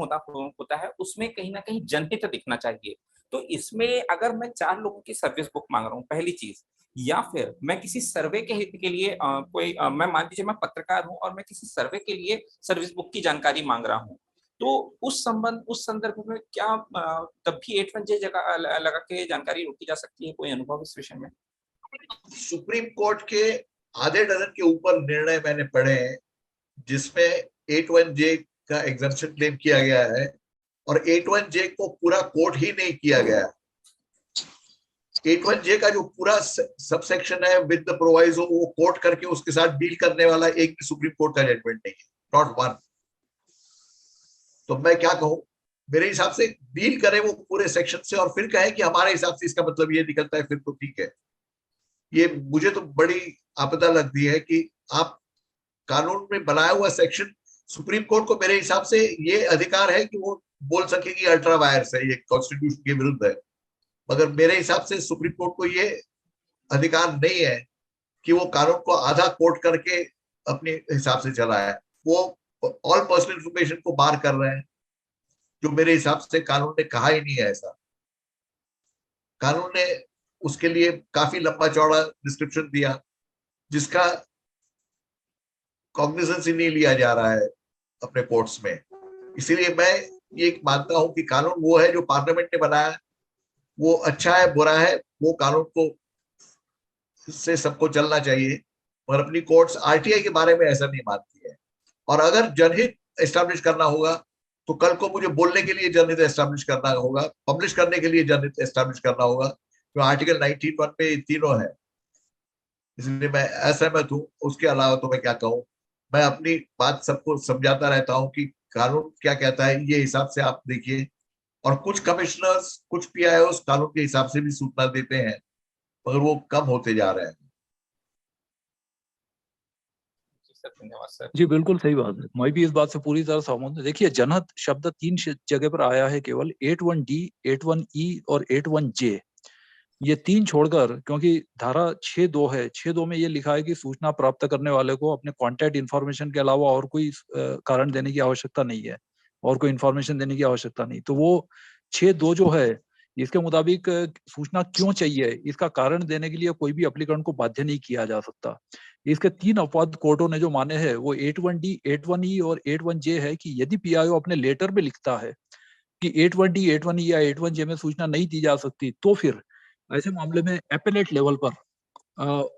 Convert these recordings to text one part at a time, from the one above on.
होता है उसमें कहीं ना कहीं जनहित दिखना चाहिए। तो इसमें अगर मैं 4 लोगों की सर्विस बुक मांग रहा हूँ पहली चीज, या फिर मैं किसी सर्वे के हित के लिए मैं मान लीजिए मैं पत्रकार हूँ और मैं किसी सर्वे के लिए सर्विस बुक की जानकारी मांग रहा हूँ, तो उस संदर्भ में क्या तब भी 81J जगह लगा के जानकारी रोकी जा सकती है? कोई अनुभव इस विषय में? सुप्रीम कोर्ट के आधे डजन के ऊपर निर्णय मैंने पढ़े हैं जिसमें 81J का एग्जम्पशन क्लेम किया गया है और 81J को पूरा कोर्ट ही नहीं किया गया। 81J का जो पूरा सबसेक्शन है विद द प्रोवाइजो वो कोर्ट करके उसके साथ डील करने वाला एक भी सुप्रीम कोर्ट का जजमेंट नहीं है, नॉट वन। तो मैं क्या कहूं, मेरे हिसाब से डील करें वो पूरे सेक्शन से और फिर कहें कि हमारे हिसाब से इसका मतलब ये निकलता है, फिर तो ठीक है। ये मुझे तो बड़ी आपदा लगती है कि आप कानून में बनाया हुआ सेक्शन, सुप्रीम कोर्ट को मेरे हिसाब से ये अधिकार है कि वो बोल सके कि अल्ट्रा वायर्स है, ये कॉन्स्टिट्यूशन के विरुद्ध है, मगर मेरे हिसाब से सुप्रीम कोर्ट को ये अधिकार नहीं है कि वो कानून को आधा कोर्ट करके अपने हिसाब से चलाए। वो ऑल पर्सनल इंफॉर्मेशन को बार कर रहे हैं, जो मेरे हिसाब से कानून ने कहा ही नहीं है ऐसा। कानून ने उसके लिए काफी लंबा चौड़ा डिस्क्रिप्शन दिया जिसका कॉग्निजेंस ही नहीं लिया जा रहा है अपने कोर्ट्स में। इसीलिए मैं ये मानता हूं कि कानून वो है जो पार्लियामेंट ने बनाया, वो अच्छा है बुरा है वो कानून को से सबको चलना चाहिए, और अपनी कोर्ट्स आरटीआई के बारे में ऐसा नहीं मानती है। और अगर जनहित एस्टैब्लिश करना होगा तो कल को मुझे बोलने के लिए जनहित एस्टैब्लिश करना होगा, पब्लिश करने के लिए जनहित एस्टैब्लिश करना होगा, तो आर्टिकल 19(1) पे तीनों है। इसलिए मैं असहमत हूँ। उसके अलावा तो मैं क्या कहूँ, मैं अपनी बात सबको समझाता रहता हूँ कि कानून क्या कहता है ये हिसाब से आप देखिए। और कुछ कमिश्नर्स कुछ पीआईओ कानून के हिसाब से भी सूचना देते हैं, मगर वो कम होते जा रहे हैं। धन्यवाद सर। जी बिल्कुल सही बात है, मैं भी इस बात से पूरी तरह सहमत हूँ। देखिए जनहित शब्द 3 जगह पर आया है केवल, 81D, 81E और 81J। ये 3 छोड़कर, क्योंकि धारा 6(2) है, 6(2) में ये लिखा है कि सूचना प्राप्त करने वाले को अपने कॉन्टैक्ट इन्फॉर्मेशन के अलावा और कोई कारण देने की आवश्यकता नहीं है, और कोई इन्फॉर्मेशन देने की आवश्यकता नहीं। तो वो 6(2) जो है इसके मुताबिक सूचना क्यों चाहिए इसका कारण देने के लिए कोई भी एप्लीकेंट को बाध्य नहीं किया जा सकता। इसके 3 अपवाद कोर्टों ने जो माने हैं वो 81D, 81E और 81J है कि यदि पीआईओ अपने लेटर में लिखता है कि 81D, 81E या 81J में सूचना नहीं दी जा सकती, तो फिर ऐसे मामले में एपेलेट लेवल पर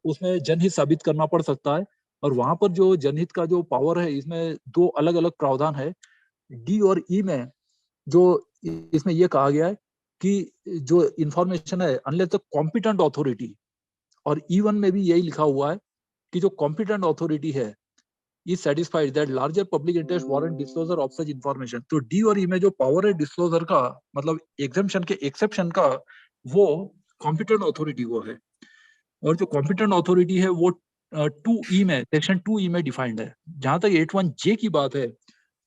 उसमें जनहित साबित करना पड़ सकता है। और वहां पर जो जनहित का जो पावर है, इसमें 2 अलग अलग प्रावधान है। डी और ई में जो इसमें ये कहा गया है कि जो इंफॉर्मेशन है अनलेस द कॉम्पिटेंट अथॉरिटी, और E1 में भी यही लिखा हुआ है कि जो कॉम्पिटेंट अथॉरिटी है is satisfied that larger public interest warrant disclosure of such information। तो डी और ई में जो पावर है डिस्क्लोजर का, मतलब एग्जेम्पशन के एक्सेप्शन का, वो कॉम्पिटेंट अथॉरिटी वो है। और जो कॉम्पिटेंट अथॉरिटी है वो 2E में, सेक्शन 2E में डिफाइंड है। जहां तक 81J की बात है,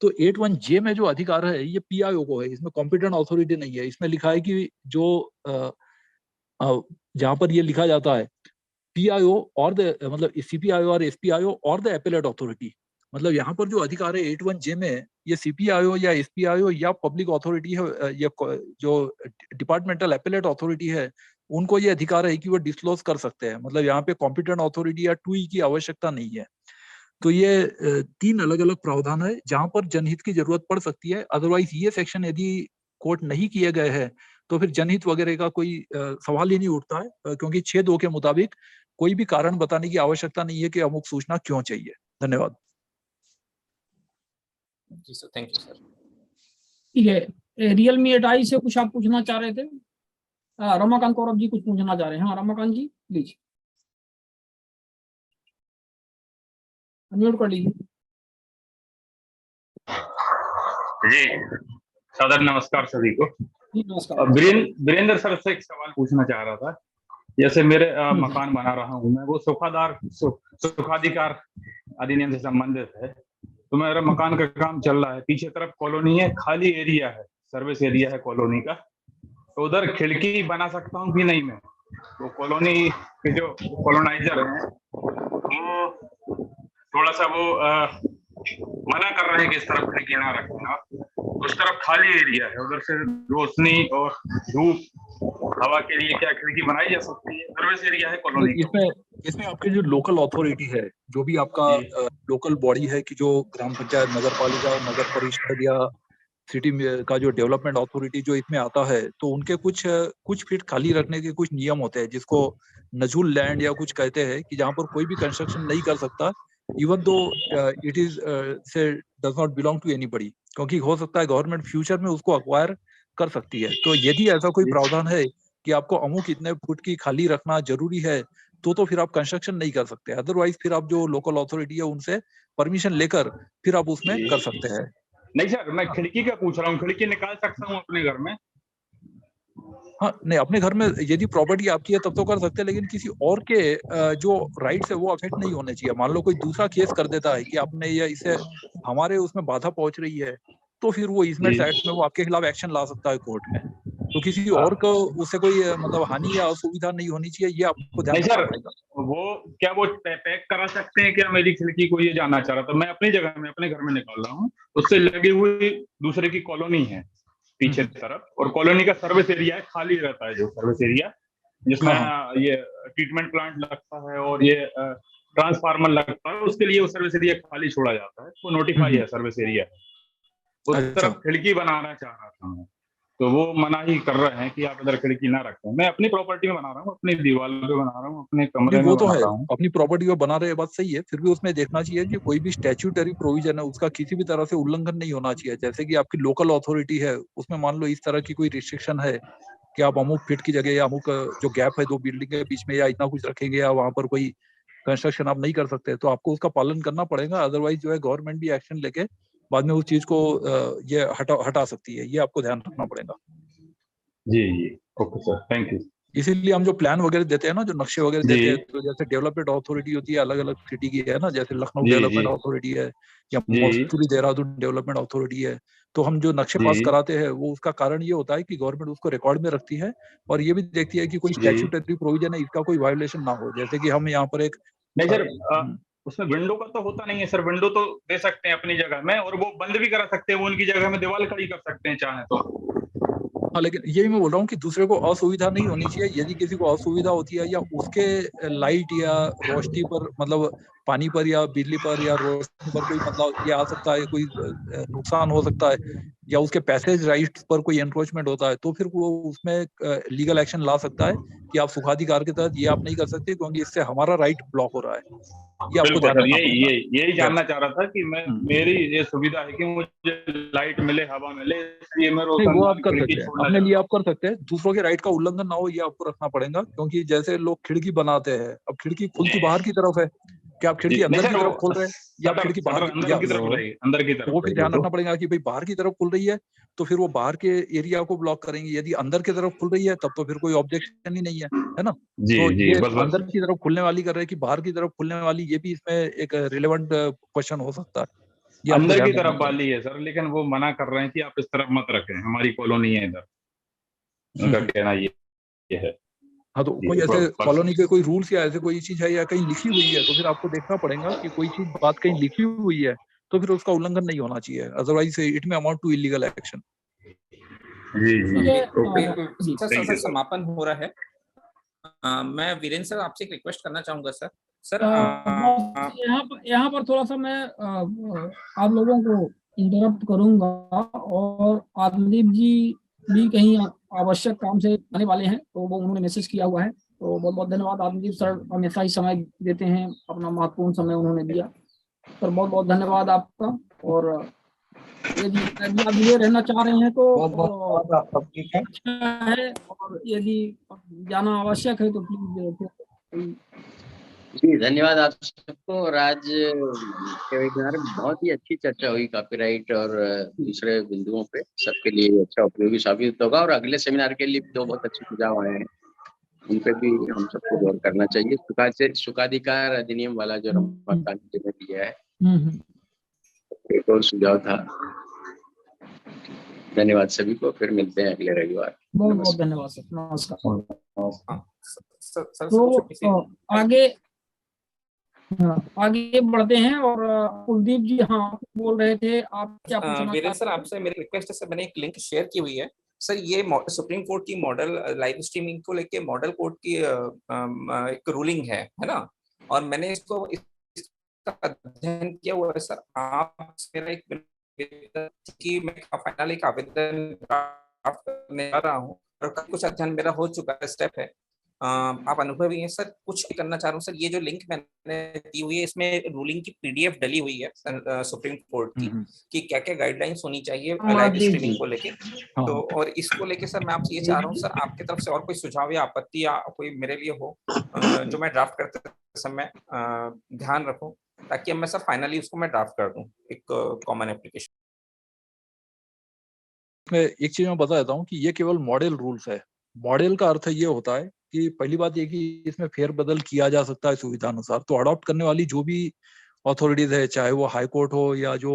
तो 81J में जो अधिकार है ये पीआईओ को है, इसमें कॉम्पिटेंट अथॉरिटी नहीं है। इसमें लिखा है कि जो जहां पर ये लिखा जाता है पीआईओ और द, मतलब सीपीआईओ और एसपीआईओ और द एपेलेट अथॉरिटी, मतलब यहाँ पर जो अधिकार है 81J में, ये सीपीआईओ या एसपीआईओ या पब्लिक अथॉरिटी है या जो डिपार्टमेंटल एपेलेट अथॉरिटी है, उनको ये अधिकार है कि वो डिस्क्लोज कर सकते हैं। मतलब यहाँ पे कॉम्पिटेंट अथॉरिटी या 2E की आवश्यकता नहीं है। तो ये 3 अलग अलग प्रावधान है जहां पर जनहित की जरूरत पड़ सकती है। अदरवाइज ये सेक्शन यदि कोर्ट नहीं किए गए हैं तो फिर जनहित वगैरह का कोई सवाल ही नहीं उठता है, क्योंकि 6(2) के मुताबिक कोई भी कारण बताने की आवश्यकता नहीं है कि अमुक सूचना क्यों चाहिए। धन्यवाद। जी सर, थैंक यू सर। ठीक है, रियलमी 8i से कुछ आप पूछना चाह रहे थे? रमाकांत कौरव जी कुछ पूछना चाह रहे हैं। हाँ रमाकांत जी प्लीज अनम्यूट कर लीजिए। जी सादर नमस्कार सभी को। जी नमस्कार। वीरेंद्र सर से एक सवाल पूछना चाह रहा था। जैसे मेरे मकान बना रहा हूँ मैं, वो सुखाधिकार अधिनियम से संबंधित है। तो मेरा मकान का काम चल रहा है, पीछे तरफ कॉलोनी है, खाली एरिया है, सर्विस एरिया है कॉलोनी का, तो उधर खिड़की बना सकता हूँ कि नहीं मैं? वो कॉलोनी के जो कॉलोनाइजर हैं वो थोड़ा सा वो मना कर रहे हैं कि इस तरफ खिड़की ना रखें आप। उस तरफ खाली एरिया है, उधर से रोशनी और धूप हवा के लिए क्या खिड़की बनाई जा सकती है? सर्विस एरिया है कॉलोनी का। इसमें आपके जो लोकल अथॉरिटी है, जो भी आपका लोकल बॉडी है कि जो ग्राम पंचायत, नगर पालिका, नगर परिषद या सिटी में का जो डेवलपमेंट अथॉरिटी जो इसमें आता है, तो उनके कुछ फीट खाली रखने के कुछ नियम होते हैं, जिसको नजूल लैंड या कुछ कहते हैं, कि जहाँ पर कोई भी कंस्ट्रक्शन नहीं कर सकता, even though it is say does not belong to anybody, क्योंकि हो सकता है गवर्नमेंट फ्यूचर में उसको अक्वायर कर सकती है। तो यदि ऐसा कोई प्रावधान है कि आपको अमुक इतने फुट की खाली रखना जरूरी है, तो फिर आप कंस्ट्रक्शन नहीं कर सकते। अदरवाइज फिर आप जो लोकल अथॉरिटी है उनसे परमिशन लेकर फिर आप उसमें कर सकते हैं। नहीं सर, मैं खिड़की का पूछ रहा हूँ, खिड़की निकाल सकता हूँ अपने घर में? हाँ, नहीं, अपने घर में यदि प्रॉपर्टी आपकी है तब तो कर सकते हैं, लेकिन किसी और के जो राइट्स है वो अफेक्ट नहीं होने चाहिए। मान लो कोई दूसरा केस कर देता है कि आपने ये इसे हमारे उसमें बाधा पहुंच रही है, तो फिर वो इजमेंट्स एक्ट में वो आपके खिलाफ एक्शन ला सकता है कोर्ट में। तो किसी और को उससे कोई मतलब हानि या असुविधा नहीं होनी चाहिए, ये आपको ध्यान रखना पड़ेगा। वो पैक करा सकते हैं क्या मेरी खिड़की को? ये जानना चाह रहा था मैं। अपनी जगह में अपने घर में निकाल रहा हूँ, उससे लगी हुई दूसरे की कॉलोनी है पीछे तरफ, और कॉलोनी का सर्विस एरिया है, खाली रहता है जो सर्विस एरिया, जिसमें ये ट्रीटमेंट प्लांट लगता है और ये ट्रांसफार्मर लगता है, उसके लिए वो सर्विस एरिया खाली छोड़ा जाता है, वो नोटिफाई है सर्विस एरिया। उस तरफ खिड़की बनाना चाह रहा था मैं, तो वो मना ही कर रहे हैं कि आप इधर खिड़की ना रखें। मैं अपनी प्रॉपर्टी में बना रहा हूँ, अपनी दीवार पे बना रहा हूँ, अपने कमरे में बना रहा हूँ। अपनी प्रॉपर्टी में बना रहे, बात सही है, फिर भी उसमें देखना चाहिए कि कोई भी स्टैट्यूटरी प्रोविजन है उसका किसी भी तरह से उल्लंघन नहीं होना चाहिए। जैसे कि आपकी लोकल अथॉरिटी है, उसमें मान लो इस तरह की कोई रिस्ट्रिक्शन है कि आप अमुक फीट की जगह या अमुक जो गैप है दो बिल्डिंग के बीच में या इतना कुछ रखेंगे या वहां पर कोई कंस्ट्रक्शन आप नहीं कर सकते, तो आपको उसका पालन करना पड़ेगा। अदरवाइज जो है गवर्नमेंट भी एक्शन लेके बाद में उस चीज को ये हटा सकती है। ये आपको ध्यान रखना पड़ेगा। जी ओके सर, थैंक यू। इसीलिए हम जो प्लान वगैरह देते हैं ना, जो नक्शे वगैरह देते हैं, तो जैसे डेवलपमेंट अथॉरिटी होती है अलग अलग सिटी की है ना, जैसे लखनऊ डेवलपमेंट अथॉरिटी है या मसूरी देहरादून डेवलपमेंट अथॉरिटी है, तो हम जो नक्शे पास कराते हैं वो उसका कारण ये होता है कि गवर्नमेंट उसको रिकॉर्ड में रखती है और ये भी देखती है कि कोई स्टैट्यूटरी प्रोविजन है इसका कोई वायोलेशन ना हो। जैसे कि हम यहाँ पर एक नहीं सर, उसमें विंडो का तो होता नहीं है सर। विंडो तो दे सकते हैं अपनी जगह में, और वो बंद भी करा सकते हैं, वो उनकी जगह में दीवार खड़ी कर सकते हैं चाहे तो। हाँ, लेकिन यही मैं बोल रहा हूँ कि दूसरे को असुविधा नहीं होनी चाहिए। यदि किसी को असुविधा होती है या उसके लाइट या रोशनी पर, मतलब पानी पर या बिजली पर या रोशनी पर कोई मतलब ये आ सकता है, कोई नुकसान हो सकता है, या उसके पैसेज राइट्स पर कोई एनक्रोचमेंट होता है, तो फिर वो उसमें लीगल एक्शन ला सकता है कि आप सुखाधिकार के तहत ये आप नहीं कर सकते क्योंकि इससे हमारा राइट ब्लॉक हो रहा है। ये आपको ध्यान रखना पड़ेगा। यही जानना चाह रहा था कि मेरी ये सुविधा है कि मुझे लाइट मिले, हवा मिले, ये मैं वो आप कर सकते हैं, अपने लिए आप कर सकते हैं, दूसरों के राइट का उल्लंघन ना हो ये आपको रखना पड़ेगा। क्योंकि जैसे लोग खिड़की बनाते हैं, अब खिड़की खुलती बाहर की तरफ है, क्या आप खिड़की अंदर की तरफ खोल रहे हैं या खिड़की बाहर अंदर की तरफ? वो फिर ध्यान रखना पड़ेगा कि भाई बाहर की तरफ खुल रही है तो फिर वो बाहर के एरिया को ब्लॉक करेंगे। यदि अंदर की तरफ खुल रही है तब तो फिर कोई ऑब्जेक्शन ही नहीं है ना। तो ये अंदर की तरफ खुलने वाली कर रहे हैं कि बाहर की तरफ खुलने वाली, ये भी इसमें एक रिलेवेंट क्वेश्चन हो सकता है। अंदर की तरफ वाली है सर, लेकिन वो मना कर रहे हैं कि आप इस तरफ मत रखें, हमारी कॉलोनी है इधर, उनका कहना ये है। हाँ, तो कोई ऐसे कॉलोनी के कोई रूल्स या ऐसे कोई चीज है या कहीं लिखी हुई है तो फिर आपको देखना पड़ेगा कि कोई चीज बात कहीं लिखी हुई है तो फिर उसका उल्लंघन नहीं होना चाहिए, अदरवाइज इट में amount to illegal action. Sir समापन हो रहा है। मैं वीरेंद्र सर आपसे एक रिक्वेस्ट करना चाहूंगा सर। यहाँ पर थोड़ा सा मैं आप लोगों को इंटरप्ट करूंगा, और आदिदीप जी भी कहीं आवश्यक काम से आने वाले हैं तो वो उन्होंने मैसेज किया हुआ है, तो बहुत बहुत धन्यवाद। आदिदीप सर हमेशा ही समय देते हैं, अपना महत्वपूर्ण समय उन्होंने दिया सर, बहुत बहुत धन्यवाद आपका। और यदि आप जुड़े रहना चाह रहे हैं तो अच्छा है, और यदि जाना आवश्यक है तो प्लीज। जी धन्यवाद आप सबको। और आज के वेबिनार में बहुत ही अच्छी चर्चा हुई कॉपीराइट और दूसरे बिंदुओं पे, सबके लिए अच्छा उपयोगी साबित होगा। और अगले सेमिनार के लिए दो बहुत अच्छे सुझाव आए हैं, उन पे भी हम सबको गौर करना चाहिए। सुखाधिकार अधिनियम वाला जो रमाकांत जी ने दिया है, एक और सुझाव था। धन्यवाद सभी को, फिर मिलते हैं अगले रविवार। बहुत बहुत धन्यवाद सर, नमस्कार। सर तो आगे हाँ, आगे बढ़ते हैं। और कुलदीप जी, हाँ बोल रहे थे, आप क्या पूछना वीरेंद्र चाहते सर, थे? आपसे मेरी रिक्वेस्ट है सर, मैंने एक लिंक शेयर की हुई है सर, ये सुप्रीम कोर्ट की मॉडल लाइव स्ट्रीमिंग को लेके मॉडल कोर्ट की एक रूलिंग है ना, और मैंने इसका अध्ययन किया हुआ है सर। आप मेरा एक निवेदन कि मैं फाइनल एक आवेदन ड्राफ्ट करने जा रहा हूँ, और कुछ अध्ययन मेरा हो चुका है, स्टेप है। आप अनुभवी हैं सर, कुछ करना चाह रहा हूँ सर। ये जो लिंक मैंने दी हुई है, इसमें रूलिंग की पीडीएफ डली हुई है सुप्रीम कोर्ट की, कि क्या क्या गाइडलाइंस होनी चाहिए लाइव महादेव स्ट्रीमिंग जी। को लेके। हाँ तो और इसको लेके सर मैं आपसे ये चाह रहा हूँ सर, आपकी तरफ से और कोई सुझाव या आपत्ति या कोई मेरे लिए हो जो मैं ड्राफ्ट करते समय ध्यान रखूं, ताकि अब मैं सर फाइनली उसको मैं ड्राफ्ट कर दूं एक कॉमन एप्लीकेशन। मैं एक चीज मैं बता देता हूँ कि ये केवल मॉडल रूल्स है। मॉडल का अर्थ ये होता है कि पहली बात ये कि इसमें फेरबदल किया जा सकता है सुविधा अनुसार। तो अडॉप्ट करने वाली जो भी अथॉरिटीज है, चाहे वो हाई कोर्ट हो या जो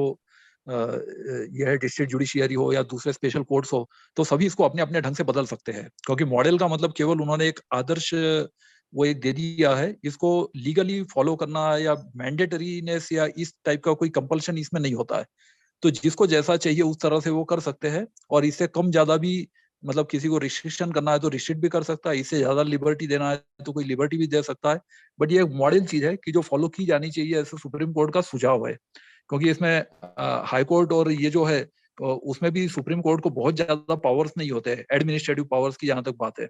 यह है डिस्ट्रिक्ट जुडिशियरी हो या दूसरे स्पेशल कोर्ट्स हो, तो सभी इसको अपने अपने ढंग से बदल सकते हैं। क्योंकि मॉडल का मतलब केवल उन्होंने एक आदर्श वो एक दे दिया है, इसको लीगली फॉलो करना या मैंडेटरीनेस या इस टाइप का कोई कंपल्शन इसमें नहीं होता है। तो जिसको जैसा चाहिए उस तरह से वो कर सकते हैं, और इससे कम ज्यादा भी मतलब किसी को रिस्ट्रिक्शन करना है तो रिस्ट्रिक्ट भी कर सकता है, इससे ज्यादा लिबर्टी देना है तो कोई लिबर्टी भी दे सकता है। बट ये एक मॉडल चीज है कि जो फॉलो की जानी चाहिए, ऐसे सुप्रीम कोर्ट का सुझाव है। क्योंकि इसमें हाई कोर्ट और ये जो है उसमें भी सुप्रीम कोर्ट को बहुत ज्यादा पावर्स नहीं होते हैं, एडमिनिस्ट्रेटिव पावर्स की जहां तक बात है।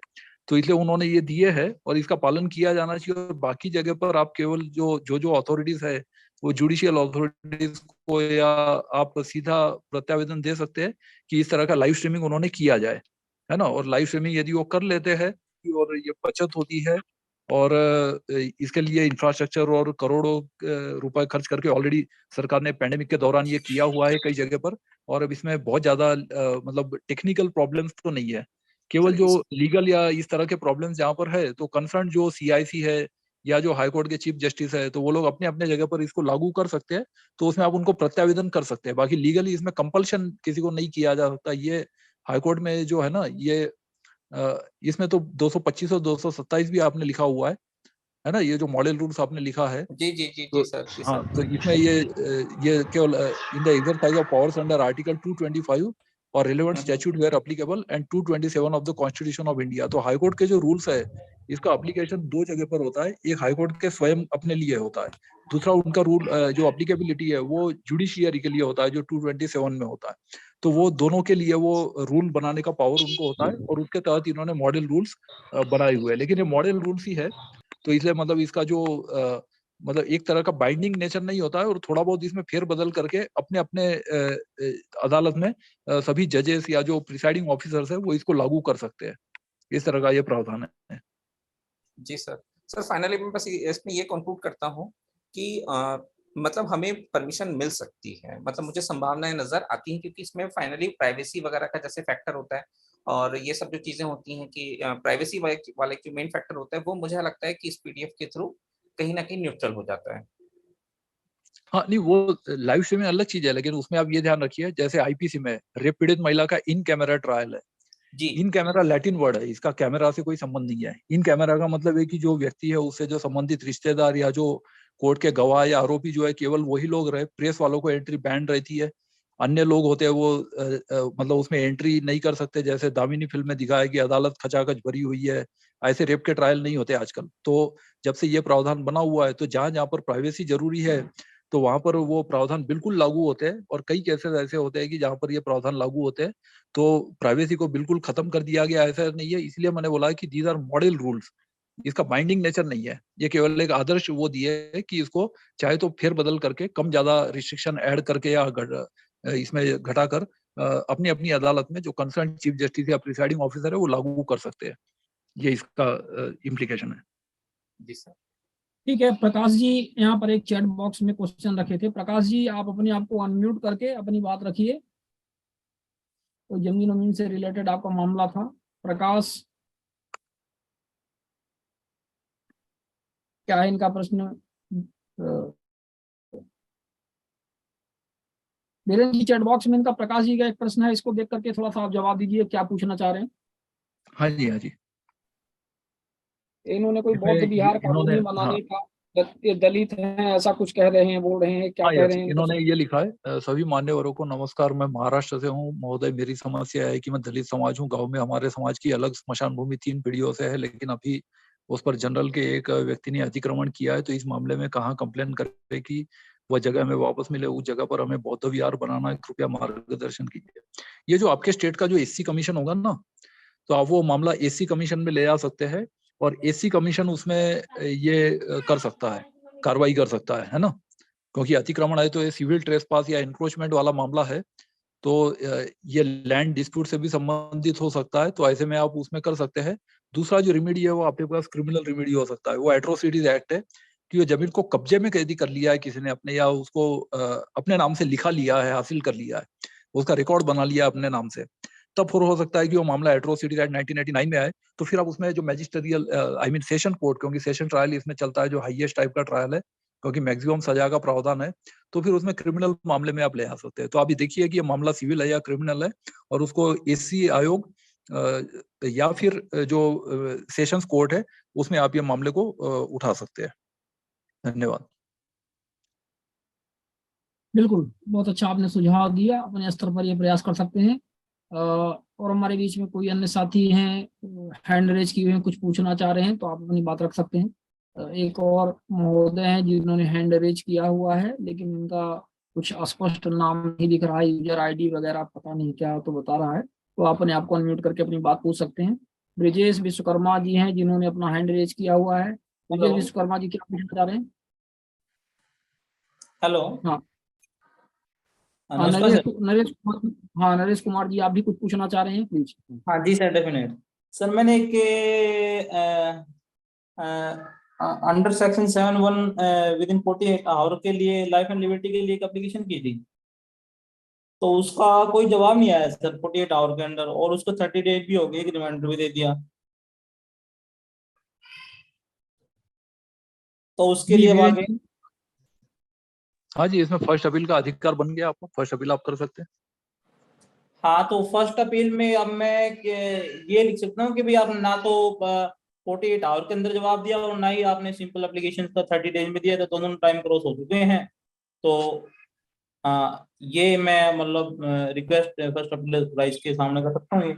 तो इसलिए उन्होंने ये दिए है और इसका पालन किया जाना चाहिए। और बाकी जगह पर आप केवल जो अथॉरिटीज है, वो जुडिशियल अथॉरिटीज को या आप सीधा प्रत्यावेदन दे सकते हैं कि इस तरह का लाइव स्ट्रीमिंग उन्होंने किया जाए, है ना। और लाइव स्ट्रीमिंग यदि वो कर लेते हैं और ये बचत होती है, और इसके लिए इंफ्रास्ट्रक्चर और करोड़ों रुपए खर्च करके ऑलरेडी सरकार ने पैंडेमिक के दौरान ये किया हुआ है कई जगह पर। और अब इसमें बहुत ज्यादा मतलब टेक्निकल प्रॉब्लम्स तो नहीं है, केवल सर जो लीगल या इस तरह के प्रॉब्लम्स जहाँ पर है, तो कंसर्न जो सीआईसी है या जो हाई कोर्ट के चीफ जस्टिस है, तो वो लोग अपने अपने जगह पर इसको लागू कर सकते हैं। तो उसमें आप उनको प्रत्यावेदन कर सकते हैं। बाकी लीगली इसमें कंपल्शन किसी को नहीं किया जा सकता। ये हाई कोर्ट में जो है ना, ये इसमें तो 225 और 227 भी आपने लिखा हुआ है ना, ये जो मॉडल रूल्स आपने लिखा है। जी जी जी तो जी सर, जी हाँ, सर। तो इसमें ये केवल in the exercise of powers under article 225 और relevant statute where applicable and 227 of the constitution of India. तो हाई कोर्ट के जो रूल्स है, इसका एप्लीकेशन दो जगह पर होता है। एक हाई कोर्ट के स्वयं अपने लिए होता है, दूसरा उनका रूल जो एप्लीकेबिलिटी है वो जुडिशियरी के लिए होता है, जो 227 में होता है। तो वो दोनों के लिए वो रूल बनाने का पावर उनको होता है, और उसके तहत इन्होंने मॉडल रूल्स बनाए हुए हैं। लेकिन ये मॉडल रूल्स ही है, तो इसलिए मतलब इसका जो मतलब एक तरह का बाइंडिंग नेचर नहीं होता है, और थोड़ा बहुत इसमें फेर बदल करके अपने अपने अदालत में सभी जजेस या जो प्रिसाइडिंग ऑफिसर्स है वो इसको लागू कर सकते हैं। इस तरह का ये प्रावधान है। जी सर। सर फाइनली मैं बस इसमें ये कंक्लूड करता हूँ कि मतलब हमें परमिशन मिल सकती है, मतलब मुझे संभावनाएं नजर आती हैं, क्योंकि इसमें फाइनली प्राइवेसी वगैरह का जैसे फैक्टर होता है, और ये सब जो चीजें होती हैं कि प्राइवेसी वाले जो मेन फैक्टर होता है, वो मुझे लगता है कि इस पीडीएफ के थ्रू कहीं ना कहीं न्यूट्रल हो जाता है। हाँ नहीं, वो लाइव स्ट्रीमिंग अलग चीज है, लेकिन उसमें आप ये ध्यान रखिए, जैसे आईपीसी में रेप पीड़ित महिला का इन कैमरा ट्रायल है। जी इन कैमरा लैटिन वर्ड है, इसका कैमरा से कोई संबंध नहीं है। इन कैमरा का मतलब है कि जो व्यक्ति है उससे जो संबंधित रिश्तेदार या जो कोर्ट के गवाह या आरोपी जो है, केवल वही लोग रहे। प्रेस वालों को एंट्री बैन रहती है, अन्य लोग होते हैं वो मतलब उसमें एंट्री नहीं कर सकते। जैसे दामिनी फिल्म में दिखाया कि अदालत खचाखच भरी हुई है, ऐसे रेप के ट्रायल नहीं होते आजकल। तो जब से ये प्रावधान बना हुआ है, तो जहां जहां पर प्राइवेसी जरूरी है, तो वहां पर वो प्रावधान बिल्कुल लागू होते हैं। और कई केसेस ऐसे होते हैं कि जहां पर ये प्रावधान लागू होते हैं, तो प्राइवेसी को बिल्कुल खत्म कर दिया गया, ऐसा नहीं है। इसलिए मैंने बोला कि दीज आर मॉडल रूल्स, इसका बाइंडिंग नेचर नहीं है। ये केवल एक आदर्श वो दिए है कि इसको चाहे तो फेर बदल करके कम ज्यादा रिस्ट्रिक्शन ऐड करके या इसमें घटाकर अपनी अपनी अदालत में जो कंसर्न चीफ जस्टिस या प्रिसाइडिंग ऑफिसर है वो लागू कर सकते हैं। ये इसका इम्प्लीकेशन है। जी सर। ठीक है, प्रकाश जी यहाँ पर एक चैट बॉक्स में क्वेश्चन रखे थे। प्रकाश जी, आप अपने आप को अनम्यूट करके अपनी बात रखिए। तो जमीन जमीन से रिलेटेड आपका मामला था। प्रकाश, क्या है इनका प्रश्न? वीरेंद्र जी, चैट बॉक्स में इनका प्रकाश जी का एक प्रश्न है, इसको देख करके थोड़ा सा आप जवाब दीजिए, क्या पूछना चाह रहे हैं। हाँ जी, हाँ जी। इन्होंने कोई इसमें बौद्ध विहार इन्होंने, कॉलोनी हाँ बनाने का ये दलित हैं ऐसा कुछ कह रहे हैं, बोल रहे हैं, क्या हाँ कह यस, रहे हैं इन्होंने ये लिखा है, सभी मान्यवरों को नमस्कार, मैं महाराष्ट्र से हूँ महोदय। मेरी समस्या है कि मैं दलित समाज हूँ। गांव में हमारे समाज की अलग स्मशान भूमि 3 पीढ़ियों से है, लेकिन अभी उस पर जनरल के एक व्यक्ति ने अतिक्रमण किया है। तो इस मामले में कहाँ कंप्लेन करे कि वह जगह हमें वापस मिले। उस जगह पर हमें बौद्ध विहार बनाना है, कृपया मार्गदर्शन कीजिए। ये जो आपके स्टेट का जो एससी कमीशन होगा ना, तो आप वो मामला एससी कमीशन में ले आ सकते हैं, और एससी कमीशन उसमें ये कर सकता है, कार्रवाई कर सकता है ना। क्योंकि अतिक्रमण है तो ये सिविल ट्रेसपास या इंक्रोचमेंट वाला मामला है, तो ये लैंड डिस्प्यूट से भी संबंधित हो सकता है। तो ऐसे में आप उसमें कर सकते हैं। दूसरा जो रेमेडी है वो आपके पास क्रिमिनल रेमेडी हो सकता है, वो एट्रोसिटीज एक्ट है, कि वो जमीन को कब्जे में कैदी कर लिया है किसी ने अपने, या उसको अपने नाम से लिखा लिया है, हासिल कर लिया है, उसका रिकॉर्ड बना लिया अपने नाम से, तब फिर हो सकता है कि वो मामला एट्रोसिटीज एक्ट 1989 में आए। तो फिर आप उसमें जो magisterial I mean session court, क्योंकि सेशन ट्रायल इसमें चलता है, जो हाईएस्ट टाइप का ट्रायल है, क्योंकि मैक्सिमम सजा का प्रावधान है, तो फिर उसमें क्रिमिनल मामले में आप ले आ सकते हैं। तो अभी देखिए कि ये मामला सिविल है या क्रिमिनल है, और उसको एससी आयोग या फिर जो सेशंस कोर्ट है उसमें आप ये मामले को उठा सकते हैं। धन्यवाद। बिल्कुल, बहुत अच्छा आपने सुझाव दिया। अपने स्तर पर ये प्रयास कर सकते हैं। और हमारे बीच में कोई अन्य साथी हैं, हैंड रेज किए हुए हैं, कुछ पूछना चाह रहे हैं, तो आप अपनी बात रख सकते हैं। एक और महोदय हैं जिन्होंने हैंड रेज किया हुआ है, लेकिन उनका कुछ अस्पष्ट नाम नहीं दिख रहा है, यूजर आईडी वगैरह पता नहीं क्या तो बता रहा है, तो आप अपने आप को अनम्यूट करके अपनी बात पूछ सकते हैं। ब्रिजेश विश्वकर्मा जी हैं जिन्होंने अपना हैंड रेज किया हुआ है। ब्रिजेश हेलो विश्वकर्मा जी क्या पूछना चाह रहे हैं? हेलो। हाँ हाँ, नमस्कार नरेश सर। नरेश कुमार, हाँ नरेश कुमार जी, आप भी कुछ पूछना चाह रहे हैं, प्लीज। हाँ जी सर, डेफिनेट। सर मैंने एक under section 7(1) within 48 hour के लिए लाइफ एंड लिबर्टी के लिए एक एप्लीकेशन की थी, तो उसका कोई जवाब नहीं आया सर 48 आवर के अंदर, और उसको 30 डेज भी हो गए, एक रिमाइंडर भी दे दिया, तो उसके जी लिए अब आगे। वीरेंद्र, हाँ जी, इसमें फर्स्ट अपील का अधिकार बन गया आपका, फर्स्ट अपील आप कर सकते हैं। हाँ, तो फर्स्ट अपील में अब मैं ये लिख सकता हूँ कि भाई आप ना तो 48 आवर के अंदर जवाब दिया, और ना ही आपने सिंपल एप्लीकेशन का 30 डेज में दिया, तो दोनों टाइम क्रॉस हो चुके हैं। तो ये मैं मतलब रिक्वेस्ट फर्स्ट अपील राइज के सामने कर सकता हूँ ये।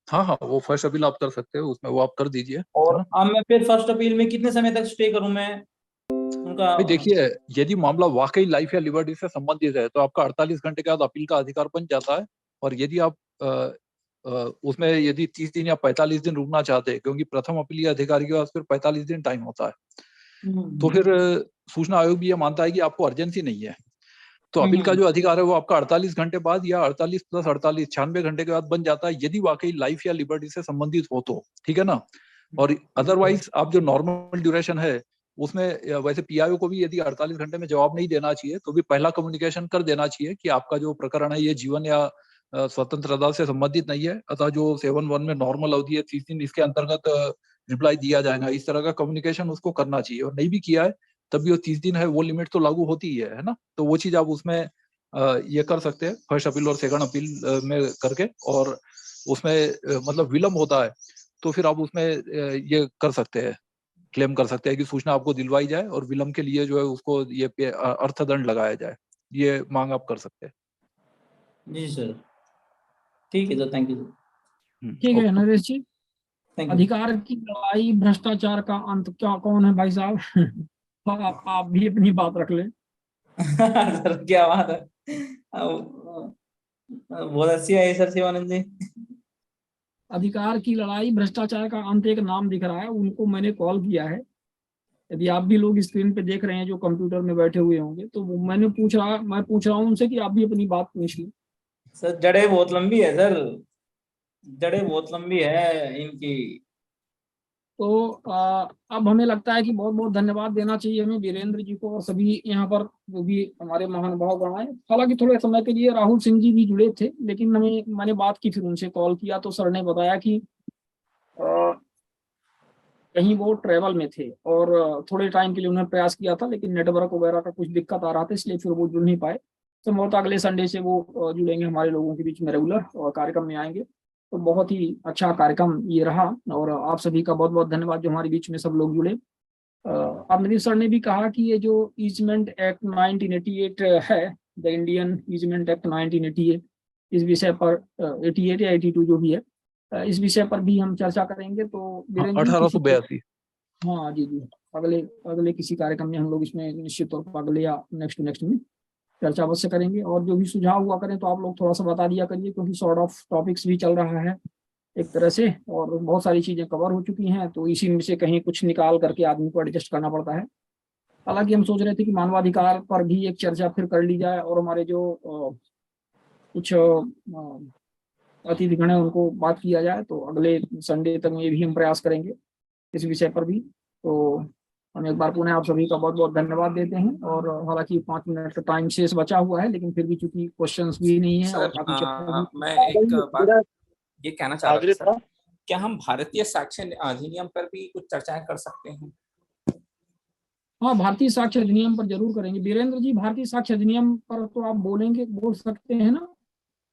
हाँ हाँ, वो फर्स्ट अपील आप कर सकते हैं, उसमें वो आप कर दीजिए, है और ना। अब मैं फिर फर्स्ट अपील में कितने समय तक स्टे करूं मैं उनका? भाई देखिए, यदि मामला वाकई लाइफ या लिबर्टी से संबंधित है तो आपका 48 घंटे के बाद अपील का अधिकार बन जाता है। और यदि आप उसमें यदि 30 दिन या 45 दिन रुकना चाहते हैं, क्योंकि प्रथम अपील अधिकारी के पास फिर 45 दिन टाइम होता है, तो फिर सूचना आयोग भी ये मानता है कि आपको अर्जेंसी नहीं है, तो अपील का जो अधिकार है वो आपका 48 घंटे बाद या 48 + 48 96 घंटे के बाद बन जाता है, यदि वाकई लाइफ या लिबर्टी से संबंधित हो तो, ठीक है ना। और अदरवाइज आप जो नॉर्मल ड्यूरेशन है उसमें वैसे पीआईओ को भी यदि 48 घंटे में जवाब नहीं देना चाहिए तो भी पहला कम्युनिकेशन कर देना चाहिए कि आपका जो प्रकरण है ये जीवन या स्वतंत्रता से संबंधित नहीं है, अतः जो 7(1) में नॉर्मल अवधि है 30 दिन, इसके अंतर्गत रिप्लाई दिया जाएगा। इस तरह का कम्युनिकेशन उसको करना चाहिए, और नहीं भी किया है तब भी वो 30 दिन है, वो लिमिट तो लागू होती ही है ना। तो वो चीज आप उसमें ये कर सकते हैं, फर्स्ट अपील और सेकंड अपील में करके, और उसमें मतलब विलम्ब होता है तो फिर आप उसमें ये कर सकते हैं, क्लेम कर सकते हैं कि सूचना आपको दिलवाई जाए और विलम्ब के लिए जो है उसको ये अर्थदंड लगाया जाए। ये मांग आप कर सकते हैं। जी सर, ठीक है सर, थैंक यू सर। ठीक है okay. Naresh ji. Thank you. अधिकार की लड़ाई भ्रष्टाचार का अंत, क्या कौन है भाई साहब? आप भी अपनी बात रख लें। सर क्या बात है, बहुत अच्छी है सर शिवानंद जी। अधिकार की लड़ाई भ्रष्टाचार का अंत एक नाम दिख रहा है, उनको मैंने कॉल किया है। यदि आप भी लोग स्क्रीन पे देख रहे हैं जो कंप्यूटर में बैठे हुए होंगे, तो मैं पूछ रहा हूँ उनसे कि आप भी अपनी बात पूछ लें। सर जड़ें बहुत लंबी है सर, जड़ें बहुत लंबी है इनकी। तो अब हमें लगता है कि बहुत बहुत धन्यवाद देना चाहिए हमें वीरेंद्र जी को और सभी यहाँ पर जो भी हमारे महानुभाव गण। हालांकि थोड़े समय के लिए राहुल सिंह जी भी जुड़े थे, लेकिन मैंने बात की, फिर उनसे कॉल किया तो सर ने बताया कि कहीं वो ट्रेवल में थे और थोड़े टाइम के लिए उन्होंने प्रयास किया था, लेकिन नेटवर्क वगैरह का कुछ दिक्कत आ रहा था, इसलिए फिर वो जुड़ नहीं पाए। संभवतः अगले संडे से वो जुड़ेंगे हमारे लोगों के बीच में रेगुलर और कार्यक्रम में आएंगे। तो बहुत ही अच्छा कार्यक्रम ये रहा, और आप सभी का बहुत बहुत धन्यवाद जो हमारे बीच में सब लोग जुड़े। अमरीश सर ने भी कहा कि ये जो ईजमेंट एक्ट 1988 है, द इंडियन ईजमेंट एक्ट 1988, इस विषय पर 88 या 82 जो भी है, इस विषय पर भी हम चर्चा करेंगे। तो वीरेंद्र जी 1882। हाँ जी जी, अगले अगले किसी कार्यक्रम में हम लोग इसमें निश्चित तौर पर अगले या नेक्स्ट में चर्चा अवश्य करेंगे। और जो भी सुझाव हुआ करें तो आप लोग थोड़ा सा बता दिया करिए, क्योंकि सॉर्ट ऑफ टॉपिक्स भी चल रहा है एक तरह से, और बहुत सारी चीजें कवर हो चुकी हैं, तो इसी में से कहीं कुछ निकाल करके आदमी को एडजस्ट करना पड़ता है। हालांकि हम सोच रहे थे कि मानवाधिकार पर भी एक चर्चा फिर कर ली जाए, और हमारे जो कुछ अतिथिगण है उनको बात किया जाए, तो अगले संडे तक में भी हम प्रयास करेंगे इस विषय पर भी। तो हम एक बार पुनः आप सभी का बहुत बहुत धन्यवाद देते हैं। और हालांकि 5 मिनट का टाइम शेष बचा हुआ है, लेकिन फिर भी चूंकि क्वेश्चंस भी नहीं है और काफी चर्चा भी, मैं एक बात ये कहना चाह रहा था सर, क्या हम भारतीय साक्ष्य अधिनियम पर भी कुछ चर्चाएं कर सकते हैं? हाँ, भारतीय साक्ष्य अधिनियम पर जरूर करेंगे। वीरेंद्र जी, भारतीय साक्ष्य अधिनियम पर तो आप बोल सकते हैं ना?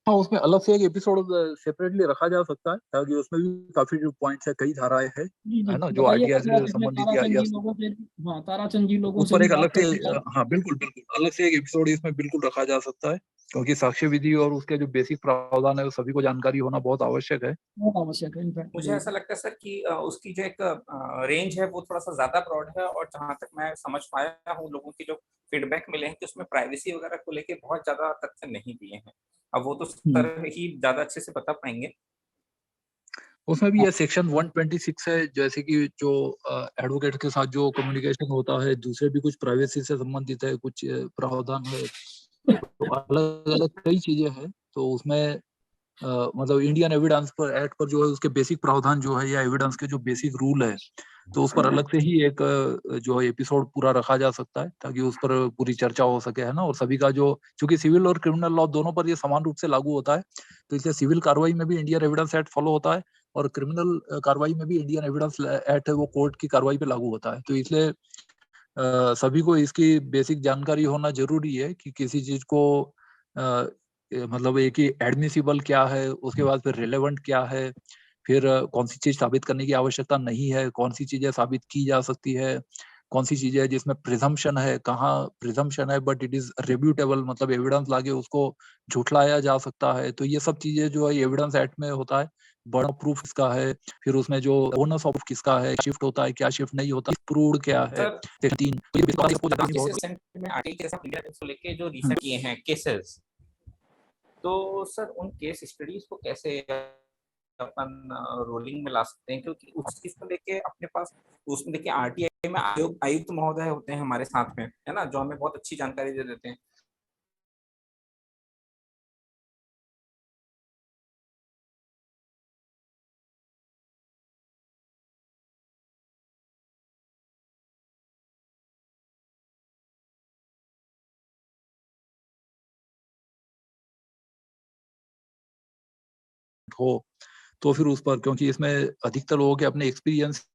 हाँ, उसमें अलग से एक एपिसोड सेपरेटली रखा जा सकता है, ताकि उसमें भी काफी जो पॉइंट्स है, कई धाराएं है ना, जो बताइएगा आरटीआई थोड़ा से सा, मैं संबंधित ताराचंद या जी लोगों से, हाँ ताराचंद जी लोगों उस से पर भी एक अलग बात से, कर लिया। हाँ बिल्कुल बिल्कुल अलग से एक एपिसोड इसमें बिल्कुल रखा जा सकता है, क्योंकि साक्ष्य विधि और उसके जो बेसिक प्रावधान है वो सभी को जानकारी होना बहुत आवश्यक है। बहुत आवश्यक है इनफैक्ट। मुझे ऐसा लगता है सर कि उसकी जो एक रेंज है वो थोड़ा सा ज्यादा ब्रॉड है, और जहां तक मैं समझ पाया हूँ लोगों की जो फीडबैक मिले हैं कि उसमें प्राइवेसी वगैरह को लेके बहुत ज्यादा तथ्य नहीं दिए हैं। अब वो तो सर ही ज्यादा अच्छे से बता पाएंगे। उसमें भी ये सेक्शन 126 है, जैसे कि जो एडवोकेट के साथ जो कम्युनिकेशन होता है, दूसरे भी कुछ प्राइवेसी से संबंधित है, कुछ प्रावधान है, तो अलग अलग कई चीजें हैं। तो उसमें मतलब इंडियन एविडेंस पर एक्ट पर जो है उसके बेसिक प्रावधान जो है, या एविडेंस के जो बेसिक रूल है, तो उस पर अलग से ही एक जो है एपिसोड पूरा रखा जा सकता है, ताकि उस पर पूरी चर्चा हो सके, है ना। और सभी का जो, चूंकि सिविल और क्रिमिनल लॉ दोनों पर ये समान रूप से लागू होता है, तो इसलिए सिविल कार्रवाई में भी इंडियन एविडेंस एक्ट फॉलो होता है, और क्रिमिनल कार्रवाई में भी इंडियन एविडेंस एक्ट है वो कोर्ट की कार्रवाई पे लागू होता है। तो इसलिए सभी को इसकी बेसिक जानकारी होना जरूरी है कि किसी चीज को मतलब एक ही एडमिसिबल क्या है, उसके बाद फिर रिलेवेंट क्या है, फिर कौन सी चीज साबित करने की आवश्यकता नहीं है, कौन सी चीजें साबित की जा सकती है, कौन सी चीजें है जिसमें प्रिजम्पशन है, कहाँ प्रिजम्पशन है बट इट इज रेब्यूटेबल, मतलब एविडेंस लाके उसको झुठलाया जा सकता है। तो ये सब चीजें जो है एविडेंस एक्ट में होता है। बर्डन ऑफ प्रूफ किसका है, फिर उसमें जो ओनर्स ऑफ किसका है, शिफ्ट होता है क्या शिफ्ट नहीं होता, प्रूव्ड क्या है, सर 3 तो ये बेसिक इसको जानने की बहुत रिसेंट में आरटीआई के साथ इंडिया को लेके जो रिसेंट किए हैं केसेस, तो सर उन केस स्टडीज को कैसे अपन रोलिंग में ला सकते हैं? क्योंकि उस चीज को लेके अपने पास, उसमें देखिए आरटीआई में आयुक्त महोदय होते हैं हमारे साथ में, है ना, जो हमें बहुत अच्छी जानकारी दे देते हैं। हो, तो फिर उस पर, क्योंकि इसमें अधिकतर लोगों के अपने एक्सपीरियंस